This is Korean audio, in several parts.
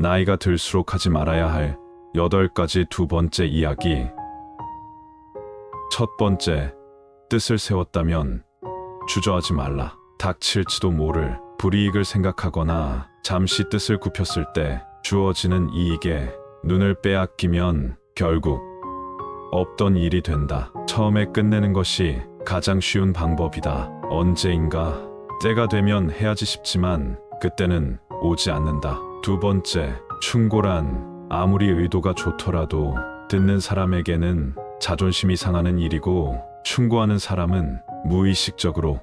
나이가 들수록 하지 말아야 할 8가지 두 번째 이야기. 첫 번째, 뜻을 세웠다면 주저하지 말라. 닥칠지도 모를 불이익을 생각하거나 잠시 뜻을 굽혔을 때 주어지는 이익에 눈을 빼앗기면 결국 없던 일이 된다. 처음에 끝내는 것이 가장 쉬운 방법이다. 언제인가 때가 되면 해야지 싶지만 그때는 오지 않는다. 두 번째, 충고란 아무리 의도가 좋더라도 듣는 사람에게는 자존심이 상하는 일이고, 충고하는 사람은 무의식적으로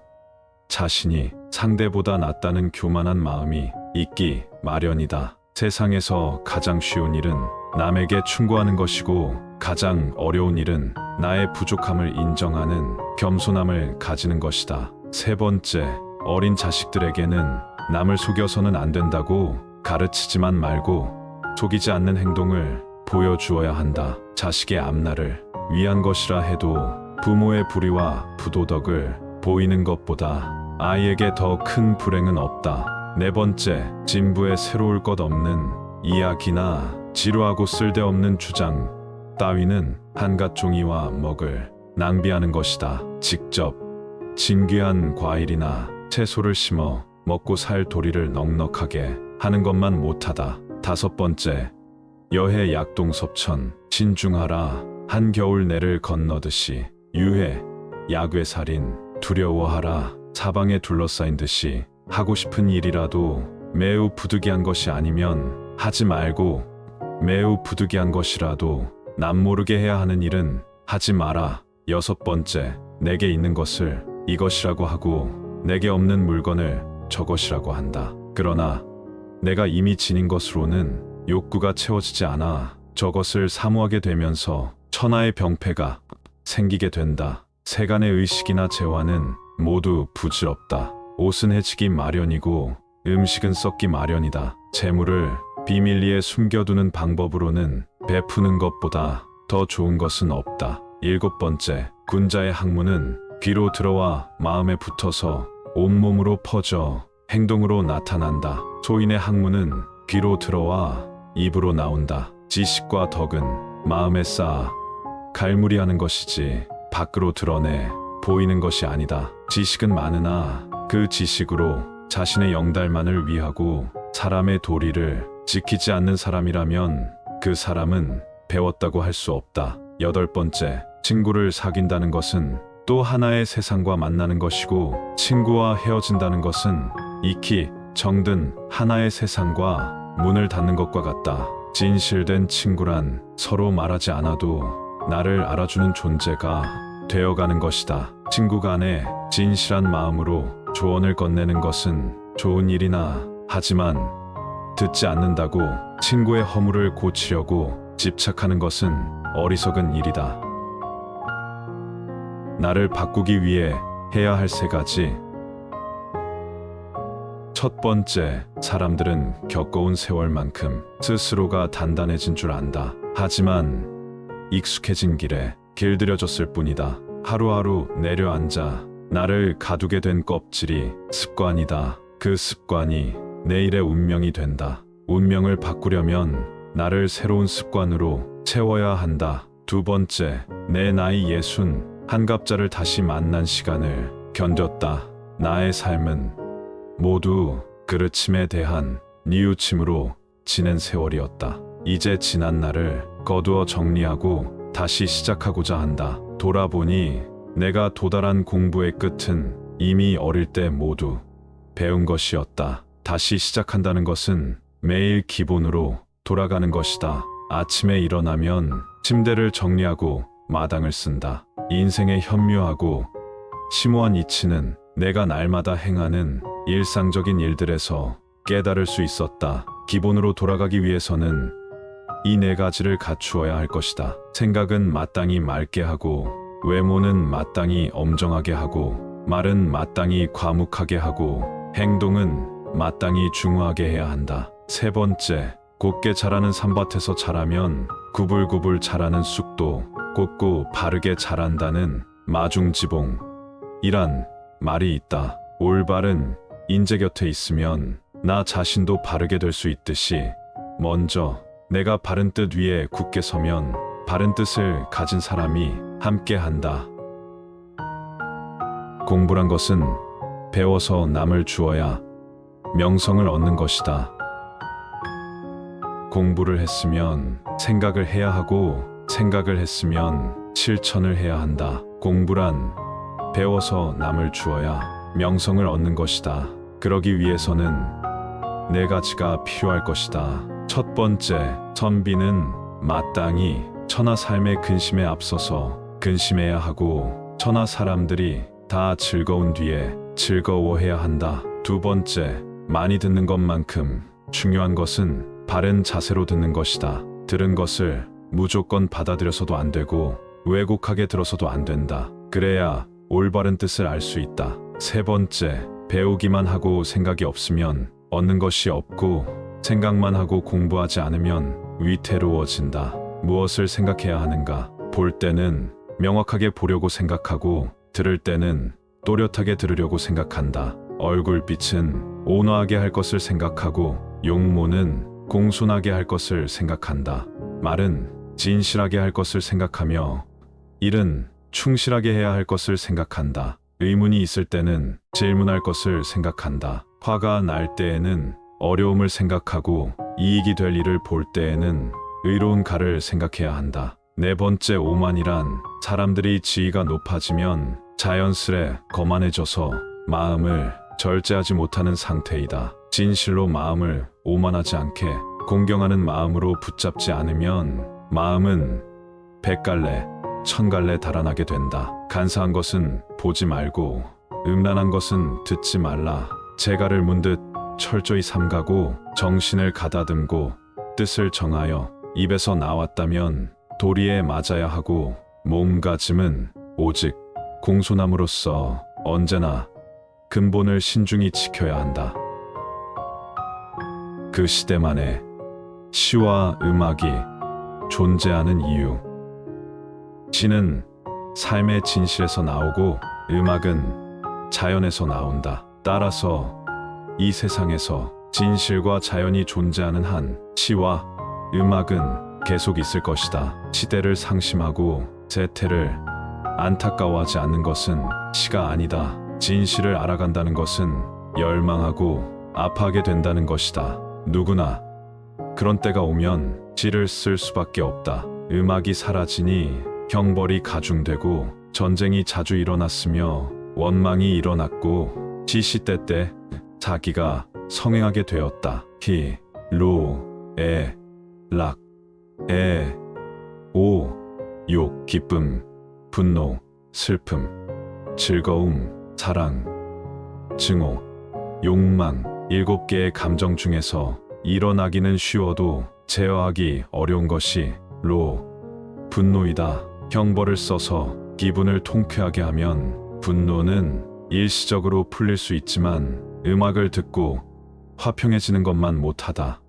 자신이 상대보다 낫다는 교만한 마음이 있기 마련이다. 세상에서 가장 쉬운 일은 남에게 충고하는 것이고, 가장 어려운 일은 나의 부족함을 인정하는 겸손함을 가지는 것이다. 세 번째, 어린 자식들에게는 남을 속여서는 안 된다고 가르치지만 말고 속이지 않는 행동을 보여주어야 한다. 자식의 앞날을 위한 것이라 해도 부모의 불의와 부도덕을 보이는 것보다 아이에게 더 큰 불행은 없다. 네 번째, 진부에 새로울 것 없는 이야기나 지루하고 쓸데없는 주장 따위는 한갓 종이와 먹을 낭비하는 것이다. 직접 진귀한 과일이나 채소를 심어 먹고 살 도리를 넉넉하게 하는 것만 못하다. 다섯 번째, 여해 약동섭천 신중하라. 한겨울 내를 건너듯이 유해 약외살인 두려워하라. 사방에 둘러싸인 듯이 하고 싶은 일이라도 매우 부득이한 것이 아니면 하지 말고, 매우 부득이한 것이라도 남 모르게 해야 하는 일은 하지 마라. 여섯 번째, 내게 있는 것을 이것이라고 하고 내게 없는 물건을 저것이라고 한다. 그러나 내가 이미 지닌 것으로는 욕구가 채워지지 않아 저것을 사모하게 되면서 천하의 병폐가 생기게 된다. 세간의 의식이나 재화는 모두 부질없다. 옷은 해지기 마련이고 음식은 썩기 마련이다. 재물을 비밀리에 숨겨두는 방법으로는 베푸는 것보다 더 좋은 것은 없다. 일곱 번째, 군자의 학문은 귀로 들어와 마음에 붙어서 온몸으로 퍼져 행동으로 나타난다. 소인의 학문은 귀로 들어와 입으로 나온다. 지식과 덕은 마음에 쌓아 갈무리하는 것이지 밖으로 드러내 보이는 것이 아니다. 지식은 많으나 그 지식으로 자신의 영달만을 위하고 사람의 도리를 지키지 않는 사람이라면 그 사람은 배웠다고 할 수 없다. 여덟 번째, 친구를 사귄다는 것은 또 하나의 세상과 만나는 것이고, 친구와 헤어진다는 것은 익히 정든 하나의 세상과 문을 닫는 것과 같다. 진실된 친구란 서로 말하지 않아도 나를 알아주는 존재가 되어가는 것이다. 친구 간에 진실한 마음으로 조언을 건네는 것은 좋은 일이나, 하지만 듣지 않는다고 친구의 허물을 고치려고 집착하는 것은 어리석은 일이다. 나를 바꾸기 위해 해야 할 세 가지. 첫 번째, 사람들은 겪어온 세월만큼 스스로가 단단해진 줄 안다. 하지만 익숙해진 길에 길들여졌을 뿐이다. 하루하루 내려앉아 나를 가두게 된 껍질이 습관이다. 그 습관이 내일의 운명이 된다. 운명을 바꾸려면 나를 새로운 습관으로 채워야 한다. 두 번째, 내 나이 60, 한갑자를 다시 만난 시간을 견뎠다. 나의 삶은 모두 그르침에 대한 뉘우침으로 지낸 세월이었다. 이제 지난 날을 거두어 정리하고 다시 시작하고자 한다. 돌아보니 내가 도달한 공부의 끝은 이미 어릴 때 모두 배운 것이었다. 다시 시작한다는 것은 매일 기본으로 돌아가는 것이다. 아침에 일어나면 침대를 정리하고 마당을 쓴다. 인생의 현묘하고 심오한 이치는 내가 날마다 행하는 일상적인 일들에서 깨달을 수 있었다. 기본으로 돌아가기 위해서는 이 네 가지를 갖추어야 할 것이다. 생각은 마땅히 맑게 하고, 외모는 마땅히 엄정하게 하고, 말은 마땅히 과묵하게 하고, 행동은 마땅히 중후하게 해야 한다. 세 번째, 곱게 자라는 산밭에서 자라면 구불구불 자라는 쑥도 곱고 바르게 자란다는 마중지봉이란 말이 있다. 올바른 인재 곁에 있으면 나 자신도 바르게 될 수 있듯이 먼저 내가 바른 뜻 위에 굳게 서면 바른 뜻을 가진 사람이 함께 한다. 공부란 것은 배워서 남을 주어야 명성을 얻는 것이다. 공부를 했으면 생각을 해야 하고 생각을 했으면 실천을 해야 한다. 공부란 배워서 남을 주어야 명성을 얻는 것이다. 그러기 위해서는 네 가지가 필요할 것이다. 첫 번째, 선비는 마땅히 천하 삶의 근심에 앞서서 근심해야 하고 천하 사람들이 다 즐거운 뒤에 즐거워해야 한다. 두 번째, 많이 듣는 것만큼 중요한 것은 바른 자세로 듣는 것이다. 들은 것을 무조건 받아들여서도 안 되고 왜곡하게 들어서도 안 된다. 그래야 올바른 뜻을 알 수 있다. 세 번째, 배우기만 하고 생각이 없으면 얻는 것이 없고 생각만 하고 공부하지 않으면 위태로워진다. 무엇을 생각해야 하는가? 볼 때는 명확하게 보려고 생각하고 들을 때는 또렷하게 들으려고 생각한다. 얼굴빛은 온화하게 할 것을 생각하고 용모는 공손하게 할 것을 생각한다. 말은 진실하게 할 것을 생각하며 일은 충실하게 해야 할 것을 생각한다. 의문이 있을 때는 질문할 것을 생각한다. 화가 날 때에는 어려움을 생각하고 이익이 될 일을 볼 때에는 의로운 가를 생각해야 한다. 네 번째, 오만이란 사람들이 지위가 높아지면 자연스레 거만해져서 마음을 절제하지 못하는 상태이다. 진실로 마음을 오만하지 않게 공경하는 마음으로 붙잡지 않으면 마음은 100갈래, 1000갈래 달아나게 된다. 간사한 것은 보지 말고 음란한 것은 듣지 말라. 재갈을 문듯 철저히 삼가고 정신을 가다듬고 뜻을 정하여 입에서 나왔다면 도리에 맞아야 하고 몸가짐은 오직 공손함으로써 언제나 근본을 신중히 지켜야 한다. 그 시대만의 시와 음악이 존재하는 이유. 시는 삶의 진실에서 나오고 음악은 자연에서 나온다. 따라서 이 세상에서 진실과 자연이 존재하는 한 시와 음악은 계속 있을 것이다. 시대를 상심하고 세태를 안타까워하지 않는 것은 시가 아니다. 진실을 알아간다는 것은 열망하고 아파하게 된다는 것이다. 누구나 그런 때가 오면 시를 쓸 수밖에 없다. 음악이 사라지니 형벌이 가중되고 전쟁이 자주 일어났으며 원망이 일어났고 시시때 때 자기가 성행하게 되었다. 히, 로, 에, 락, 에, 오, 욕, 기쁨, 분노, 슬픔, 즐거움, 사랑, 증오, 욕망, 7개의 감정 중에서 일어나기는 쉬워도 제어하기 어려운 것이 로, 분노이다. 형벌을 써서 기분을 통쾌하게 하면 분노는 일시적으로 풀릴 수 있지만 음악을 듣고 화평해지는 것만 못하다.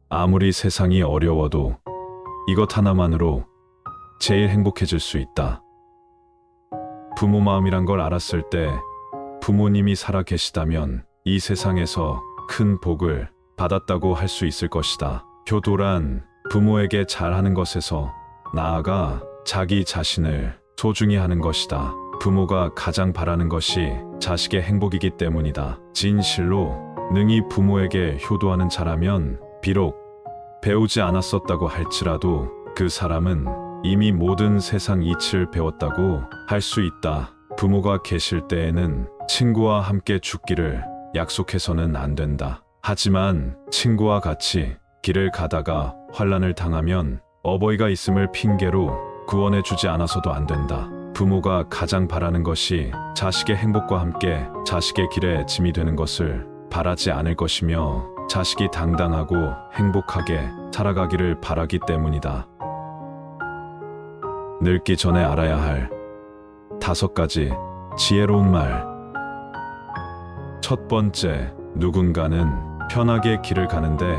아무리 세상이 어려워도 이것 하나만으로 제일 행복해질 수 있다. 부모 마음이란 걸 알았을 때 부모님이 살아 계시다면 이 세상에서 큰 복을 받았다고 할 수 있을 것이다. 효도란 부모에게 잘하는 것에서 나아가 자기 자신을 소중히 하는 것이다. 부모가 가장 바라는 것이 자식의 행복이기 때문이다. 진실로 능히 부모에게 효도하는 자라면 비록 배우지 않았었다고 할지라도 그 사람은 이미 모든 세상 이치를 배웠다고 할 수 있다. 부모가 계실 때에는 친구와 함께 죽기를 약속해서는 안 된다. 하지만 친구와 같이 길을 가다가 환난을 당하면 어버이가 있음을 핑계로 구원해 주지 않아서도 안 된다. 부모가 가장 바라는 것이 자식의 행복과 함께 자식의 길에 짐이 되는 것을 바라지 않을 것이며 자식이 당당하고 행복하게 살아가기를 바라기 때문이다. 늙기 전에 알아야 할 5가지 지혜로운 말. 첫 번째, 누군가는 편하게 길을 가는데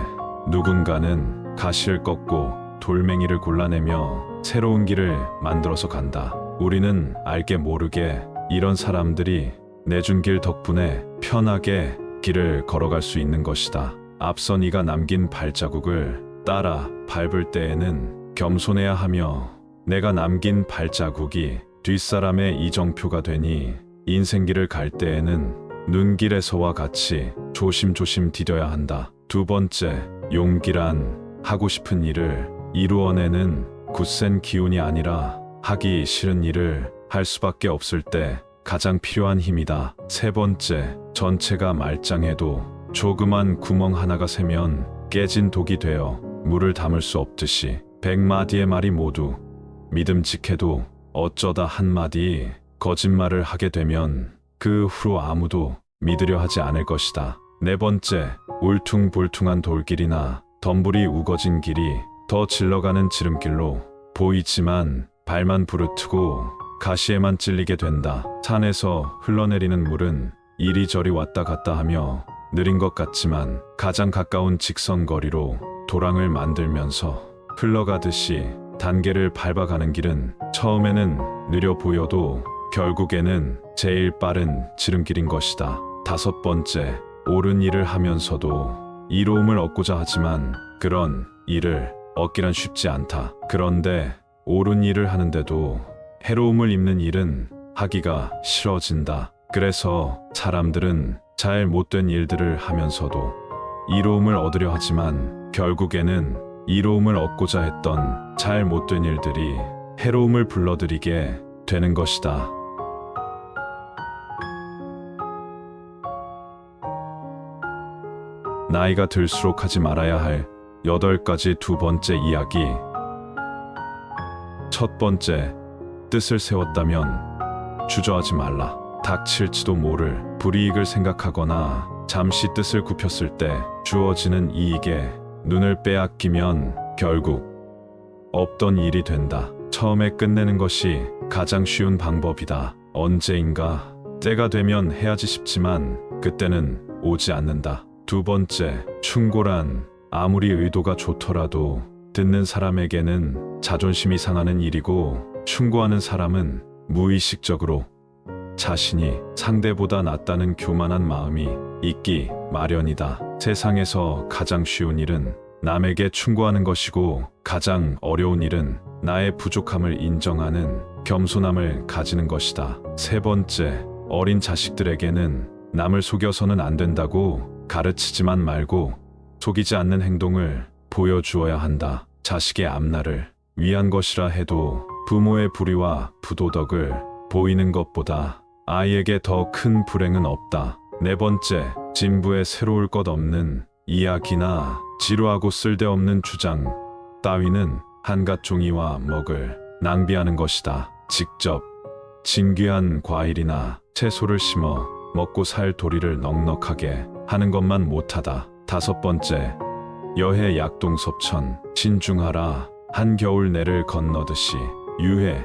누군가는 가시를 꺾고 돌멩이를 골라내며 새로운 길을 만들어서 간다. 우리는 알게 모르게 이런 사람들이 내준 길 덕분에 편하게 길을 걸어갈 수 있는 것이다. 앞서 네가 남긴 발자국을 따라 밟을 때에는 겸손해야 하며 내가 남긴 발자국이 뒷사람의 이정표가 되니 인생길을 갈 때에는 눈길에서와 같이 조심조심 디뎌야 한다. 두 번째, 용기란 하고 싶은 일을 이루어내는 굳센 기운이 아니라 하기 싫은 일을 할 수밖에 없을 때 가장 필요한 힘이다. 세 번째, 전체가 말짱해도 조그만 구멍 하나가 새면 깨진 독이 되어 물을 담을 수 없듯이 100마디의 말이 모두 믿음직해도 어쩌다 한마디 거짓말을 하게 되면 그 후로 아무도 믿으려 하지 않을 것이다. 네 번째, 울퉁불퉁한 돌길이나 덤불이 우거진 길이 더 질러가는 지름길로 보이지만 발만 부르트고 가시에만 찔리게 된다. 산에서 흘러내리는 물은 이리저리 왔다 갔다 하며 느린 것 같지만 가장 가까운 직선거리로 도랑을 만들면서 흘러가듯이 단계를 밟아가는 길은 처음에는 느려 보여도 결국에는 제일 빠른 지름길인 것이다. 다섯 번째, 옳은 일을 하면서도 이로움을 얻고자 하지만 그런 일을 얻기란 쉽지 않다. 그런데 옳은 일을 하는데도 해로움을 입는 일은 하기가 싫어진다. 그래서 사람들은 잘 못된 일들을 하면서도 이로움을 얻으려 하지만 결국에는 이로움을 얻고자 했던 잘 못된 일들이 해로움을 불러들이게 되는 것이다. 나이가 들수록 하지 말아야 할 8가지 두 번째 이야기. 첫 번째, 뜻을 세웠다면 주저하지 말라. 닥칠지도 모를 불이익을 생각하거나 잠시 뜻을 굽혔을 때 주어지는 이익에 눈을 빼앗기면 결국 없던 일이 된다. 처음에 끝내는 것이 가장 쉬운 방법이다. 언제인가 때가 되면 해야지 싶지만 그때는 오지 않는다. 두 번째, 충고란 아무리 의도가 좋더라도 듣는 사람에게는 자존심이 상하는 일이고 충고하는 사람은 무의식적으로 자신이 상대보다 낫다는 교만한 마음이 있기 마련이다. 세상에서 가장 쉬운 일은 남에게 충고하는 것이고 가장 어려운 일은 나의 부족함을 인정하는 겸손함을 가지는 것이다. 세 번째, 어린 자식들에게는 남을 속여서는 안 된다고 가르치지만 말고 속이지 않는 행동을 보여주어야 한다. 자식의 앞날을 위한 것이라 해도 부모의 불의와 부도덕을 보이는 것보다 아이에게 더 큰 불행은 없다. 네 번째, 진부에 새로울 것 없는 이야기나 지루하고 쓸데없는 주장 따위는 한갓 종이와 먹을 낭비하는 것이다. 직접 진귀한 과일이나 채소를 심어 먹고 살 도리를 넉넉하게 하는 것만 못하다. 다섯 번째, 여해 약동섭천 신중하라. 한겨울 내를 건너듯이 유해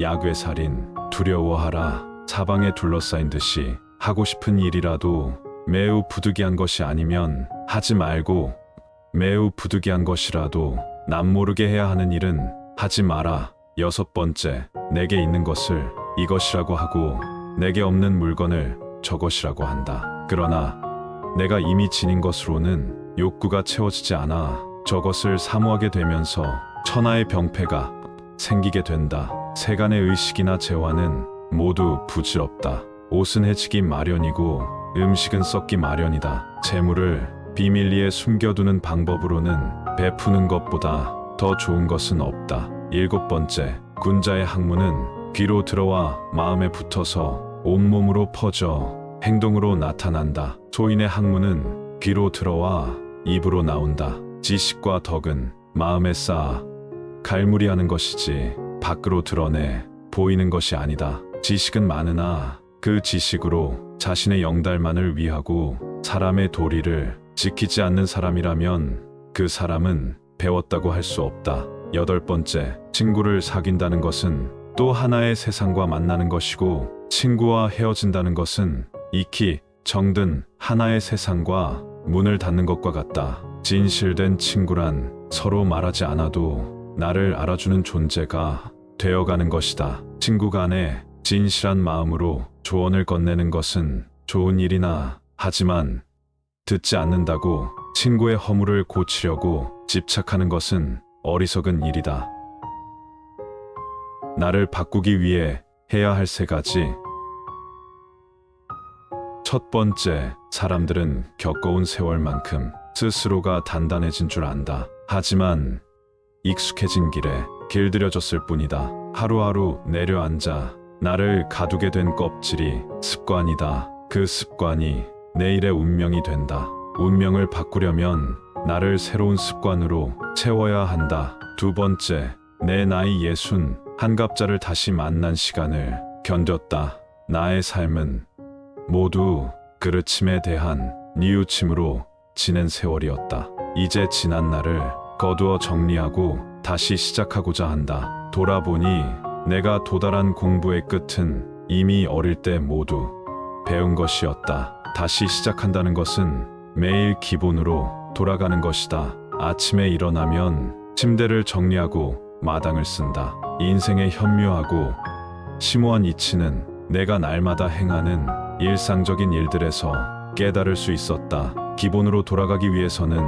야괴살인 두려워하라. 사방에 둘러싸인 듯이 하고 싶은 일이라도 매우 부득이한 것이 아니면 하지 말고 매우 부득이한 것이라도 남모르게 해야 하는 일은 하지 마라. 여섯 번째, 내게 있는 것을 이것이라고 하고 내게 없는 물건을 저것이라고 한다. 그러나 내가 이미 지닌 것으로는 욕구가 채워지지 않아 저것을 사모하게 되면서 천하의 병폐가 생기게 된다. 세간의 의식이나 재화는 모두 부질없다. 옷은 해지기 마련이고 음식은 썩기 마련이다. 재물을 비밀리에 숨겨두는 방법으로는 베푸는 것보다 더 좋은 것은 없다. 일곱 번째, 군자의 학문은 귀로 들어와 마음에 붙어서 온몸으로 퍼져 행동으로 나타난다. 소인의 학문은 귀로 들어와 입으로 나온다. 지식과 덕은 마음에 쌓아 갈무리하는 것이지 밖으로 드러내 보이는 것이 아니다. 지식은 많으나 그 지식으로 자신의 영달만을 위하고 사람의 도리를 지키지 않는 사람이라면 그 사람은 배웠다고 할 수 없다. 여덟 번째, 친구를 사귄다는 것은 또 하나의 세상과 만나는 것이고 친구와 헤어진다는 것은 익히 정든 하나의 세상과 문을 닫는 것과 같다. 진실된 친구란 서로 말하지 않아도 나를 알아주는 존재가 되어가는 것이다. 친구 간에 진실한 마음으로 조언을 건네는 것은 좋은 일이나 하지만 듣지 않는다고 친구의 허물을 고치려고 집착하는 것은 어리석은 일이다. 나를 바꾸기 위해 해야 할 3가지. 첫 번째, 사람들은 겪어온 세월만큼 스스로가 단단해진 줄 안다. 하지만 익숙해진 길에 길들여졌을 뿐이다. 하루하루 내려앉아 나를 가두게 된 껍질이 습관이다. 그 습관이 내일의 운명이 된다. 운명을 바꾸려면 나를 새로운 습관으로 채워야 한다. 두 번째, 내 나이 60, 한갑자를 다시 만난 시간을 견뎠다. 나의 삶은 모두 그르침에 대한 뉘우침으로 지낸 세월이었다. 이제 지난 날을 거두어 정리하고 다시 시작하고자 한다. 돌아보니 내가 도달한 공부의 끝은 이미 어릴 때 모두 배운 것이었다. 다시 시작한다는 것은 매일 기본으로 돌아가는 것이다. 아침에 일어나면 침대를 정리하고 마당을 쓴다. 인생의 현묘하고 심오한 이치는 내가 날마다 행하는 일상적인 일들에서 깨달을 수 있었다. 기본으로 돌아가기 위해서는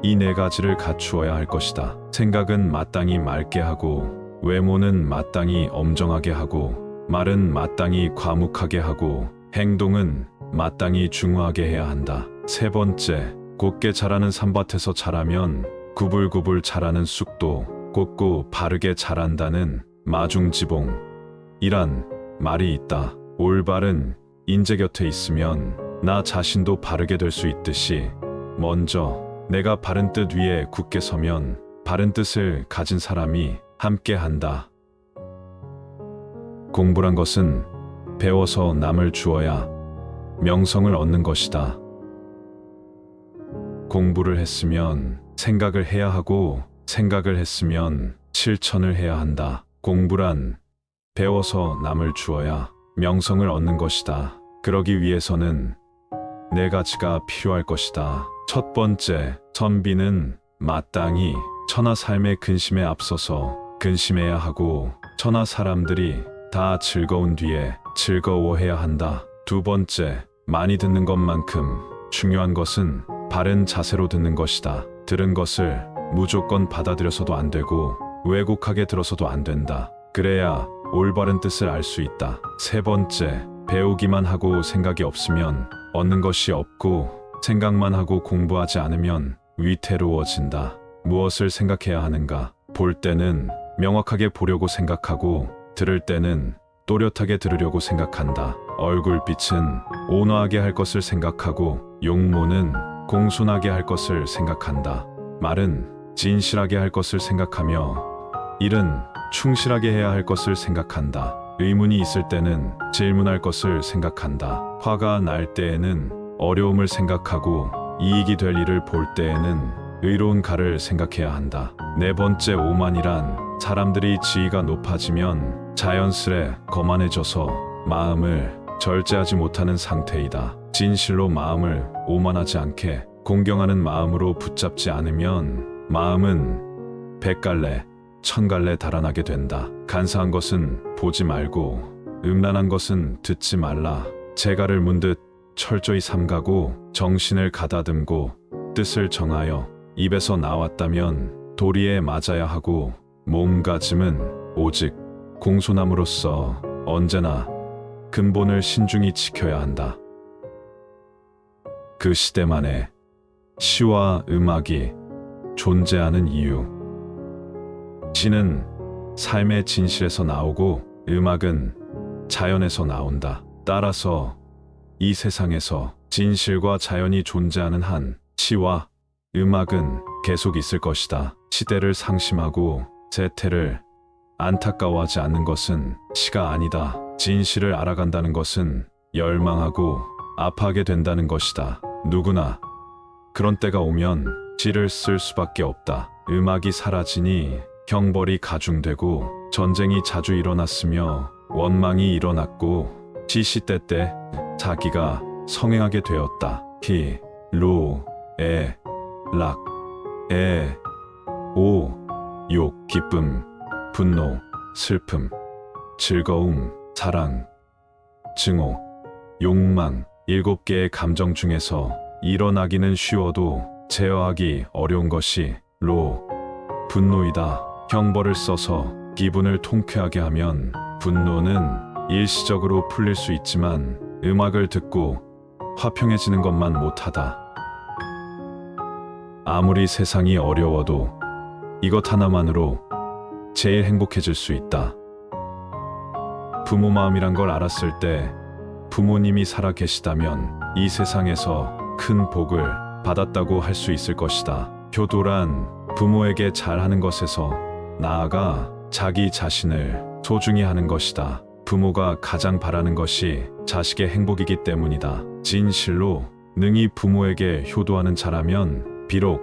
이 4가지를 갖추어야 할 것이다. 생각은 마땅히 맑게 하고, 외모는 마땅히 엄정하게 하고, 말은 마땅히 과묵하게 하고, 행동은 마땅히 중후하게 해야 한다. 세 번째, 곧게 자라는 산밭에서 자라면 구불구불 자라는 쑥도 곧고 바르게 자란다는 마중지봉이란 말이 있다. 올바른 인재 곁에 있으면 나 자신도 바르게 될 수 있듯이 먼저 내가 바른 뜻 위에 굳게 서면 바른 뜻을 가진 사람이 함께 한다. 공부란 것은 배워서 남을 주어야 명성을 얻는 것이다. 공부를 했으면 생각을 해야 하고 생각을 했으면 실천을 해야 한다. 공부란 배워서 남을 주어야 명성을 얻는 것이다. 그러기 위해서는 4가지가 필요할 것이다. 첫 번째, 선비는 마땅히 천하 삶의 근심에 앞서서 근심해야 하고 천하 사람들이 다 즐거운 뒤에 즐거워해야 한다. 두 번째, 많이 듣는 것만큼 중요한 것은 바른 자세로 듣는 것이다. 들은 것을 무조건 받아들여서도 안 되고 왜곡하게 들어서도 안 된다. 그래야 올바른 뜻을 알 수 있다. 세 번째, 배우기만 하고 생각이 없으면 얻는 것이 없고 생각만 하고 공부하지 않으면 위태로워진다. 무엇을 생각해야 하는가? 볼 때는 명확하게 보려고 생각하고 들을 때는 또렷하게 들으려고 생각한다. 얼굴빛은 온화하게 할 것을 생각하고 용모는 공손하게 할 것을 생각한다. 말은 진실하게 할 것을 생각하며 일은 충실하게 해야 할 것을 생각한다. 의문이 있을 때는 질문할 것을 생각한다. 화가 날 때에는 어려움을 생각하고 이익이 될 일을 볼 때에는 의로운 가를 생각해야 한다. 네 번째, 오만이란 사람들이 지위가 높아지면 자연스레 거만해져서 마음을 절제하지 못하는 상태이다. 진실로 마음을 오만하지 않게 공경하는 마음으로 붙잡지 않으면 마음은 100갈래, 1000갈래 달아나게 된다. 간사한 것은 보지 말고 음란한 것은 듣지 말라. 재갈을 문듯 철저히 삼가고 정신을 가다듬고 뜻을 정하여 입에서 나왔다면 도리에 맞아야 하고 몸가짐은 오직 공손함으로써 언제나 근본을 신중히 지켜야 한다. 그 시대만의 시와 음악이 존재하는 이유. 시는 삶의 진실에서 나오고 음악은 자연에서 나온다. 따라서 이 세상에서 진실과 자연이 존재하는 한 시와 음악은 계속 있을 것이다. 시대를 상심하고 세태를 안타까워하지 않는 것은 시가 아니다. 진실을 알아간다는 것은 열망하고 아파하게 된다는 것이다. 누구나 그런 때가 오면 시를 쓸 수밖에 없다. 음악이 사라지니 형벌이 가중되고 전쟁이 자주 일어났으며 원망이 일어났고 시시때 때 자기가 성행하게 되었다. 히, 로, 에, 락, 에, 오, 욕, 기쁨, 분노, 슬픔, 즐거움, 사랑, 증오, 욕망, 7개의 감정 중에서 일어나기는 쉬워도 제어하기 어려운 것이 분노이다. 형벌을 써서 기분을 통쾌하게 하면 분노는 일시적으로 풀릴 수 있지만 음악을 듣고 화평해지는 것만 못하다. 아무리 세상이 어려워도 이것 하나만으로 제일 행복해질 수 있다. 부모 마음이란 걸 알았을 때 부모님이 살아 계시다면 이 세상에서 큰 복을 받았다고 할 수 있을 것이다. 효도란 부모에게 잘하는 것에서 나아가 자기 자신을 소중히 하는 것이다. 부모가 가장 바라는 것이 자식의 행복이기 때문이다. 진실로 능히 부모에게 효도하는 자라면 비록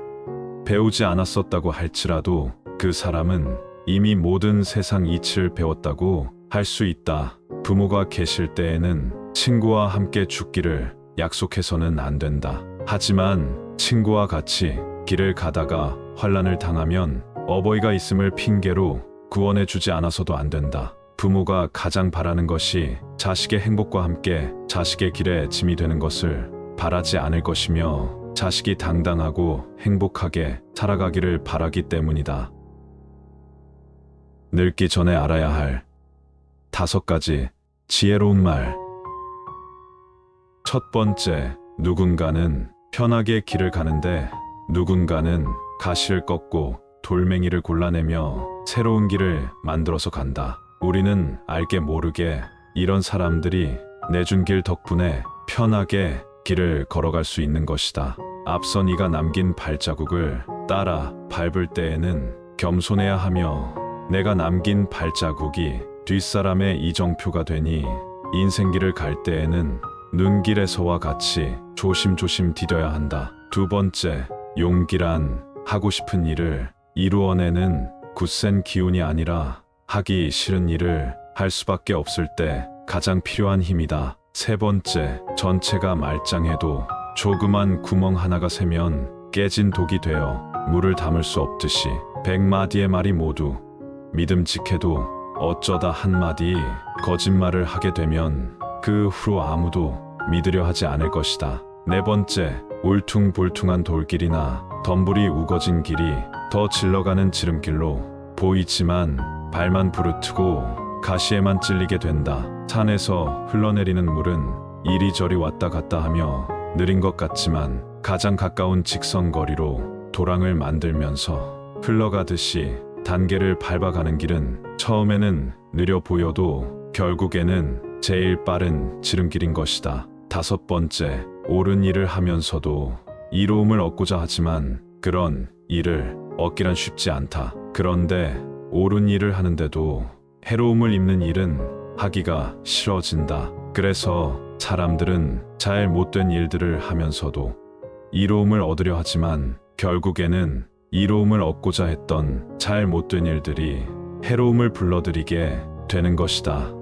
배우지 않았었다고 할지라도 그 사람은 이미 모든 세상 이치를 배웠다고 할 수 있다. 부모가 계실 때에는 친구와 함께 죽기를 약속해서는 안 된다. 하지만 친구와 같이 길을 가다가 환난을 당하면 어버이가 있음을 핑계로 구원해 주지 않아서도 안 된다. 부모가 가장 바라는 것이 자식의 행복과 함께 자식의 길에 짐이 되는 것을 바라지 않을 것이며 자식이 당당하고 행복하게 살아가기를 바라기 때문이다. 늙기 전에 알아야 할 5가지 지혜로운 말. 첫 번째, 누군가는 편하게 길을 가는데 누군가는 가시를 꺾고 돌멩이를 골라내며 새로운 길을 만들어서 간다. 우리는 알게 모르게 이런 사람들이 내준 길 덕분에 편하게 길을 걸어갈 수 있는 것이다. 앞서 네가 남긴 발자국을 따라 밟을 때에는 겸손해야 하며 내가 남긴 발자국이 뒷사람의 이정표가 되니 인생길을 갈 때에는 눈길에서와 같이 조심조심 디뎌야 한다. 두 번째, 용기란 하고 싶은 일을 이루어내는 굳센 기운이 아니라 하기 싫은 일을 할 수밖에 없을 때 가장 필요한 힘이다. 세 번째, 전체가 말짱해도 조그만 구멍 하나가 새면 깨진 독이 되어 물을 담을 수 없듯이 100마디의 말이 모두 믿음직해도 어쩌다 한마디 거짓말을 하게 되면 그 후로 아무도 믿으려 하지 않을 것이다. 네 번째, 울퉁불퉁한 돌길이나 덤불이 우거진 길이 더 질러가는 지름길로 보이지만 발만 부르트고 가시에만 찔리게 된다. 산에서 흘러내리는 물은 이리저리 왔다 갔다 하며 느린 것 같지만 가장 가까운 직선거리로 도랑을 만들면서 흘러가듯이 단계를 밟아가는 길은 처음에는 느려 보여도 결국에는 제일 빠른 지름길인 것이다. 다섯 번째, 옳은 일을 하면서도 이로움을 얻고자 하지만 그런 일을 얻기란 쉽지 않다. 그런데 옳은 일을 하는데도 해로움을 입는 일은 하기가 싫어진다. 그래서 사람들은 잘 못된 일들을 하면서도 이로움을 얻으려 하지만 결국에는 이로움을 얻고자 했던 잘 못된 일들이 해로움을 불러들이게 되는 것이다.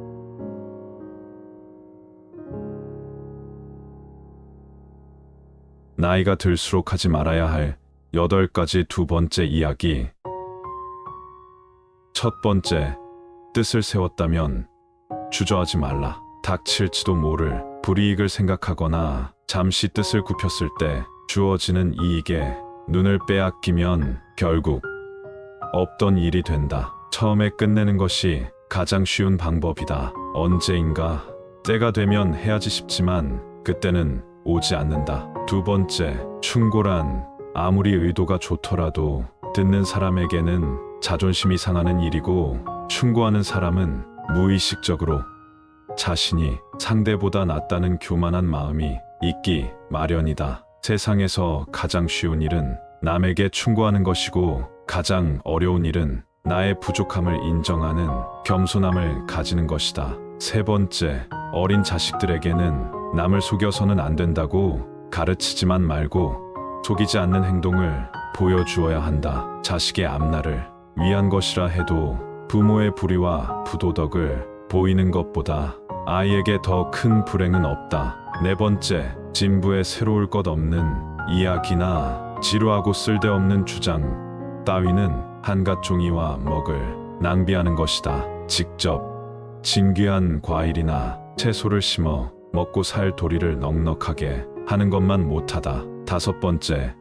나이가 들수록 하지 말아야 할 8가지 두 번째 이야기. 첫 번째, 뜻을 세웠다면 주저하지 말라. 닥칠지도 모를 불이익을 생각하거나 잠시 뜻을 굽혔을 때 주어지는 이익에 눈을 빼앗기면 결국 없던 일이 된다. 처음에 끝내는 것이 가장 쉬운 방법이다. 언제인가 때가 되면 해야지 싶지만 그때는 오지 않는다. 두 번째, 충고란 아무리 의도가 좋더라도 듣는 사람에게는 자존심이 상하는 일이고 충고하는 사람은 무의식적으로 자신이 상대보다 낫다는 교만한 마음이 있기 마련이다. 세상에서 가장 쉬운 일은 남에게 충고하는 것이고 가장 어려운 일은 나의 부족함을 인정하는 겸손함을 가지는 것이다. 세 번째, 어린 자식들에게는 남을 속여서는 안 된다고 가르치지만 말고 속이지 않는 행동을 보여주어야 한다. 자식의 앞날을 위한 것이라 해도 부모의 불의와 부도덕을 보이는 것보다 아이에게 더 큰 불행은 없다. 네 번째, 진부에 새로울 것 없는 이야기나 지루하고 쓸데없는 주장 따위는 한갓 종이와 먹을 낭비하는 것이다. 직접 진귀한 과일이나 채소를 심어 먹고 살 도리를 넉넉하게 하는 것만 못하다. 다섯 번째,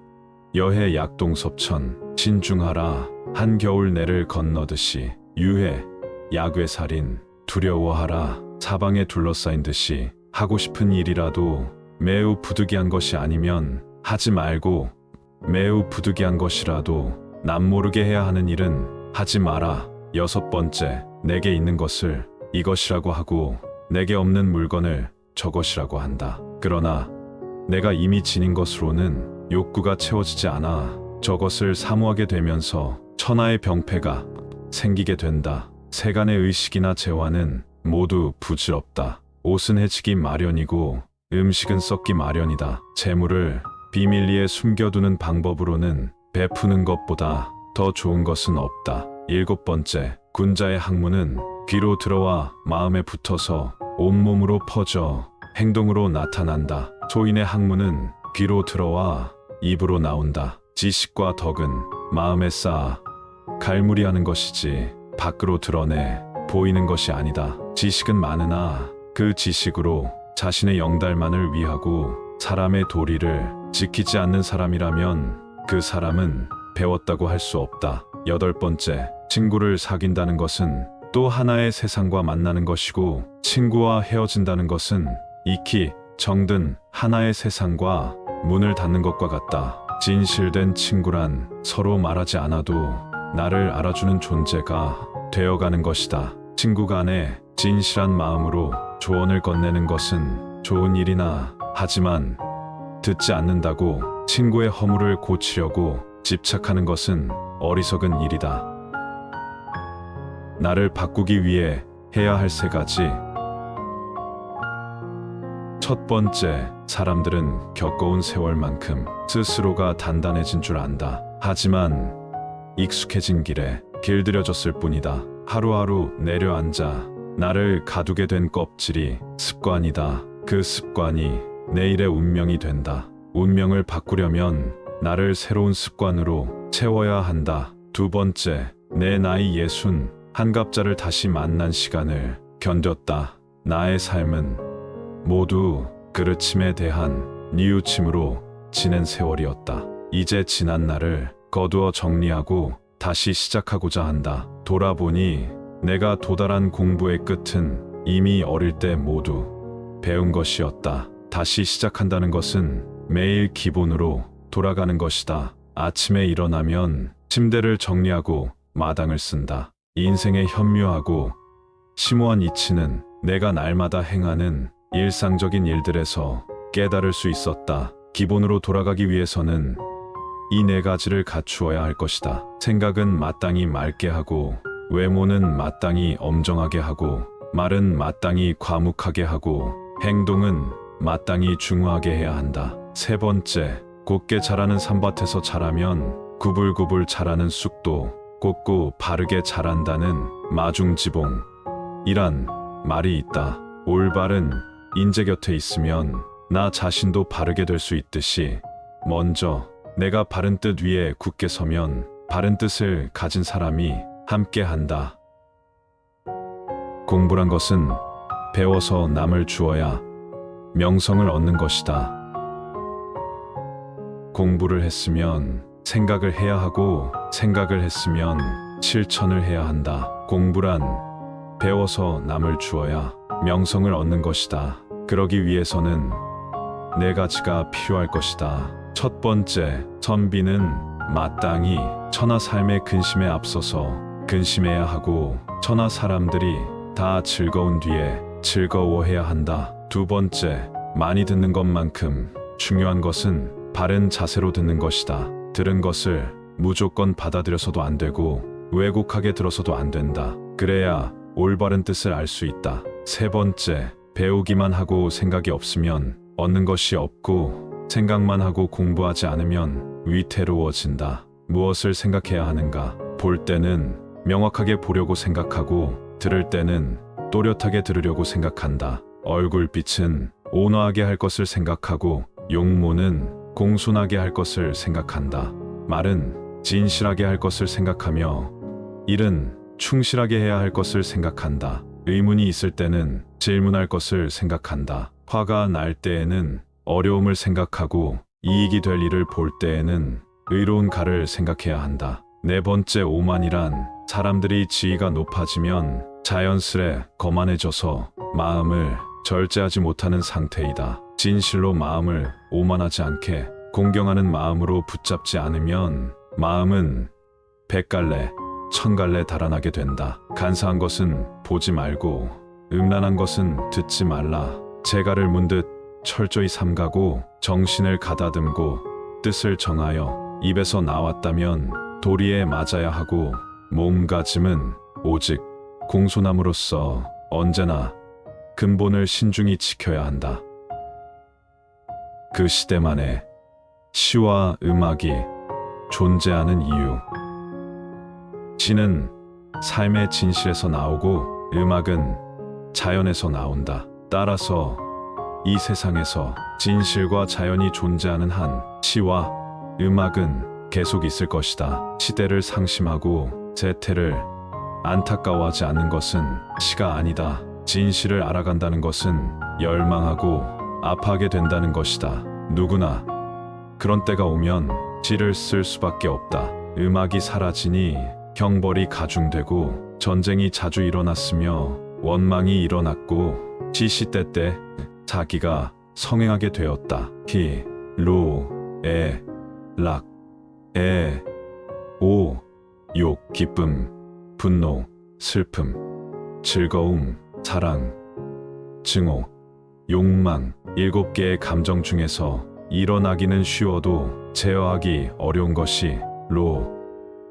여해 약동섭천 신중하라 한겨울 내를 건너듯이 유해 야괴살인 두려워하라 사방에 둘러싸인 듯이 하고 싶은 일이라도 매우 부득이한 것이 아니면 하지 말고 매우 부득이한 것이라도 남 모르게 해야 하는 일은 하지 마라. 6번째, 내게 있는 것을 이것이라고 하고 내게 없는 물건을 저것이라고 한다. 그러나 내가 이미 지닌 것으로는 욕구가 채워지지 않아 저것을 사모하게 되면서 천하의 병폐가 생기게 된다. 세간의 의식이나 재화는 모두 부질없다. 옷은 해지기 마련이고 음식은 썩기 마련이다. 재물을 비밀리에 숨겨두는 방법으로는 베푸는 것보다 더 좋은 것은 없다. 7번째, 군자의 학문은 귀로 들어와 마음에 붙어서 온몸으로 퍼져 행동으로 나타난다. 소인의 학문은 귀로 들어와 입으로 나온다. 지식과 덕은 마음에 쌓아 갈무리하는 것이지 밖으로 드러내 보이는 것이 아니다. 지식은 많으나 그 지식으로 자신의 영달만을 위하고 사람의 도리를 지키지 않는 사람이라면 그 사람은 배웠다고 할 수 없다. 8번째, 친구를 사귄다는 것은 또 하나의 세상과 만나는 것이고 친구와 헤어진다는 것은 익히 정든 하나의 세상과 문을 닫는 것과 같다. 진실된 친구란 서로 말하지 않아도 나를 알아주는 존재가 되어가는 것이다. 친구 간에 진실한 마음으로 조언을 건네는 것은 좋은 일이나 하지만 듣지 않는다고 친구의 허물을 고치려고 집착하는 것은 어리석은 일이다. 나를 바꾸기 위해 해야 할 3가지. 첫 번째, 사람들은 겪어온 세월만큼 스스로가 단단해진 줄 안다. 하지만 익숙해진 길에 길들여졌을 뿐이다. 하루하루 내려앉아 나를 가두게 된 껍질이 습관이다. 그 습관이 내일의 운명이 된다. 운명을 바꾸려면 나를 새로운 습관으로 채워야 한다. 2번째, 내 나이 60, 한갑자를 다시 만난 시간을 견뎠다. 나의 삶은 모두 그르침에 대한 뉘우침으로 지낸 세월이었다. 이제 지난 날을 거두어 정리하고 다시 시작하고자 한다. 돌아보니 내가 도달한 공부의 끝은 이미 어릴 때 모두 배운 것이었다. 다시 시작한다는 것은 매일 기본으로 돌아가는 것이다. 아침에 일어나면 침대를 정리하고 마당을 쓴다. 인생의 현묘하고 심오한 이치는 내가 날마다 행하는 일상적인 일들에서 깨달을 수 있었다. 기본으로 돌아가기 위해서는 이 4가지를 갖추어야 할 것이다. 생각은 마땅히 맑게 하고 외모는 마땅히 엄정하게 하고 말은 마땅히 과묵하게 하고 행동은 마땅히 중후하게 해야 한다. 3번째, 곧게 자라는 산밭에서 자라면 구불구불 자라는 쑥도 곧고 바르게 자란다는 마중지봉이란 말이 있다. 올바른 인재 곁에 있으면 나 자신도 바르게 될 수 있듯이 먼저 내가 바른 뜻 위에 굳게 서면 바른 뜻을 가진 사람이 함께 한다. 공부란 것은 배워서 남을 주어야 명성을 얻는 것이다. 공부를 했으면 생각을 해야 하고 생각을 했으면 실천을 해야 한다. 공부란 배워서 남을 주어야 명성을 얻는 것이다. 그러기 위해서는 4가지가 필요할 것이다. 첫 번째, 선비는 마땅히 천하 삶의 근심에 앞서서 근심해야 하고 천하 사람들이 다 즐거운 뒤에 즐거워해야 한다. 2번째, 많이 듣는 것만큼 중요한 것은 바른 자세로 듣는 것이다. 들은 것을 무조건 받아들여서도 안 되고 왜곡하게 들어서도 안 된다. 그래야 올바른 뜻을 알 수 있다. 3번째, 배우기만 하고 생각이 없으면 얻는 것이 없고 생각만 하고 공부하지 않으면 위태로워진다. 무엇을 생각해야 하는가? 볼 때는 명확하게 보려고 생각하고 들을 때는 또렷하게 들으려고 생각한다. 얼굴빛은 온화하게 할 것을 생각하고 용모는 공손하게 할 것을 생각한다. 말은 진실하게 할 것을 생각하며 일은 충실하게 해야 할 것을 생각한다. 의문이 있을 때는 질문할 것을 생각한다. 화가 날 때에는 어려움을 생각하고 이익이 될 일을 볼 때에는 의로운 가를 생각해야 한다. 네 번째, 오만이란 사람들이 지위가 높아지면 자연스레 거만해져서 마음을 절제하지 못하는 상태이다. 진실로 마음을 오만하지 않게 공경하는 마음으로 붙잡지 않으면 마음은 100갈래, 1000갈래 달아나게 된다. 간사한 것은 보지 말고 음란한 것은 듣지 말라. 재갈을 문 듯 철저히 삼가고 정신을 가다듬고 뜻을 정하여 입에서 나왔다면 도리에 맞아야 하고 몸가짐은 오직 공손함으로써 언제나 근본을 신중히 지켜야 한다. 그 시대만의 시와 음악이 존재하는 이유. 시는 삶의 진실에서 나오고 음악은 자연에서 나온다. 따라서 이 세상에서 진실과 자연이 존재하는 한 시와 음악은 계속 있을 것이다. 시대를 상심하고 재태를 안타까워하지 않는 것은 시가 아니다. 진실을 알아간다는 것은 열망하고 아파하게 된다는 것이다. 누구나 그런 때가 오면 시를 쓸 수밖에 없다. 음악이 사라지니 형벌이 가중되고 전쟁이 자주 일어났으며 원망이 일어났고 시시때 때 자기가 성행하게 되었다. 히, 로, 에, 락, 에, 오, 욕, 기쁨, 분노, 슬픔, 즐거움, 사랑, 증오, 욕망. 7개의 감정 중에서 일어나기는 쉬워도 제어하기 어려운 것이 로,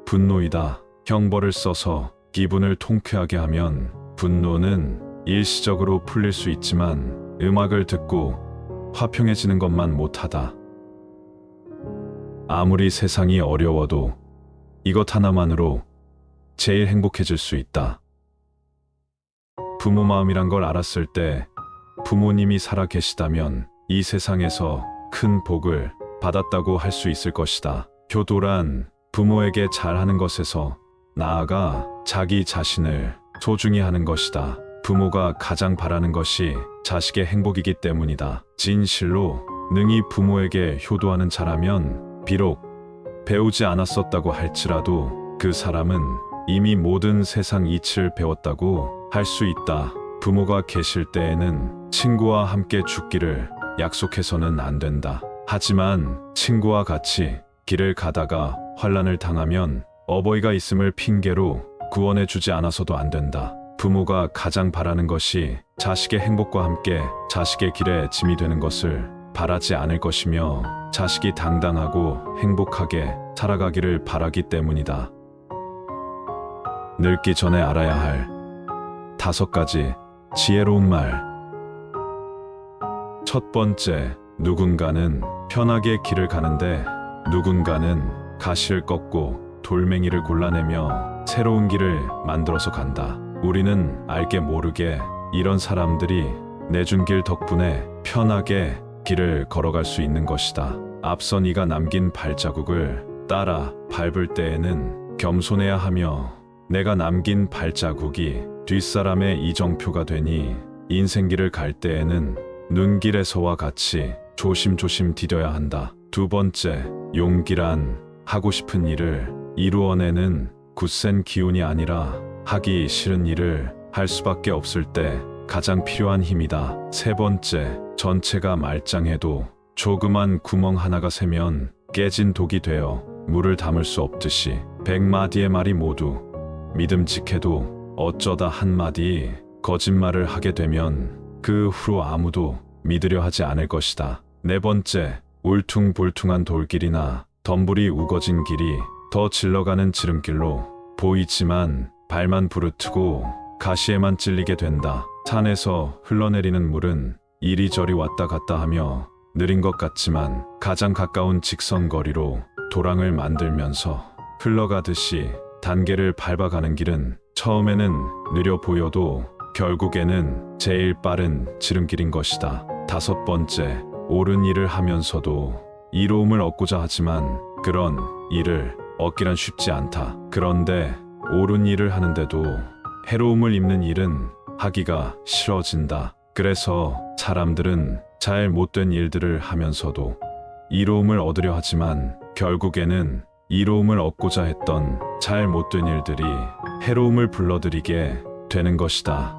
분노이다. 형벌을 써서 기분을 통쾌하게 하면 분노는 일시적으로 풀릴 수 있지만 음악을 듣고 화평해지는 것만 못하다. 아무리 세상이 어려워도 이것 하나만으로 제일 행복해질 수 있다. 부모 마음이란 걸 알았을 때 부모님이 살아 계시다면 이 세상에서 큰 복을 받았다고 할 수 있을 것이다. 효도란 부모에게 잘하는 것에서 나아가 자기 자신을 소중히 하는 것이다. 부모가 가장 바라는 것이 자식의 행복이기 때문이다. 진실로 능히 부모에게 효도하는 자라면 비록 배우지 않았었다고 할지라도 그 사람은 이미 모든 세상 이치를 배웠다고 할 수 있다. 부모가 계실 때에는 친구와 함께 죽기를 약속해서는 안 된다. 하지만 친구와 같이 길을 가다가 환난을 당하면 어버이가 있음을 핑계로 구원해 주지 않아서도 안 된다. 부모가 가장 바라는 것이 자식의 행복과 함께 자식의 길에 짐이 되는 것을 바라지 않을 것이며 자식이 당당하고 행복하게 살아가기를 바라기 때문이다. 늙기 전에 알아야 할 5가지 지혜로운 말. 첫 번째, 누군가는 편하게 길을 가는데 누군가는 가시를 꺾고 돌멩이를 골라내며 새로운 길을 만들어서 간다. 우리는 알게 모르게 이런 사람들이 내준 길 덕분에 편하게 길을 걸어갈 수 있는 것이다. 앞선 이가 남긴 발자국을 따라 밟을 때에는 겸손해야 하며 내가 남긴 발자국이 뒷사람의 이정표가 되니 인생길을 갈 때에는 눈길에서와 같이 조심조심 디뎌야 한다. 두 번째, 용기란 하고 싶은 일을 이루어내는 굳센 기운이 아니라 하기 싫은 일을 할 수밖에 없을 때 가장 필요한 힘이다. 세 번째, 전체가 말짱해도 조그만 구멍 하나가 새면 깨진 독이 되어 물을 담을 수 없듯이 100마디의 말이 모두 믿음직해도 어쩌다 한마디 거짓말을 하게 되면 그 후로 아무도 믿으려 하지 않을 것이다. 네 번째, 울퉁불퉁한 돌길이나 덤불이 우거진 길이 더 질러가는 지름길로 보이지만 발만 부르트고 가시에만 찔리게 된다. 산에서 흘러내리는 물은 이리저리 왔다 갔다 하며 느린 것 같지만 가장 가까운 직선거리로 도랑을 만들면서 흘러가듯이 단계를 밟아가는 길은 처음에는 느려 보여도 결국에는 제일 빠른 지름길인 것이다. 다섯 번째, 옳은 일을 하면서도 이로움을 얻고자 하지만 그런 일을 얻기란 쉽지 않다. 그런데 옳은 일을 하는데도 해로움을 입는 일은 하기가 싫어진다. 그래서 사람들은 잘 못된 일들을 하면서도 이로움을 얻으려 하지만 결국에는 이로움을 얻고자 했던 잘 못된 일들이 해로움을 불러들이게 되는 것이다.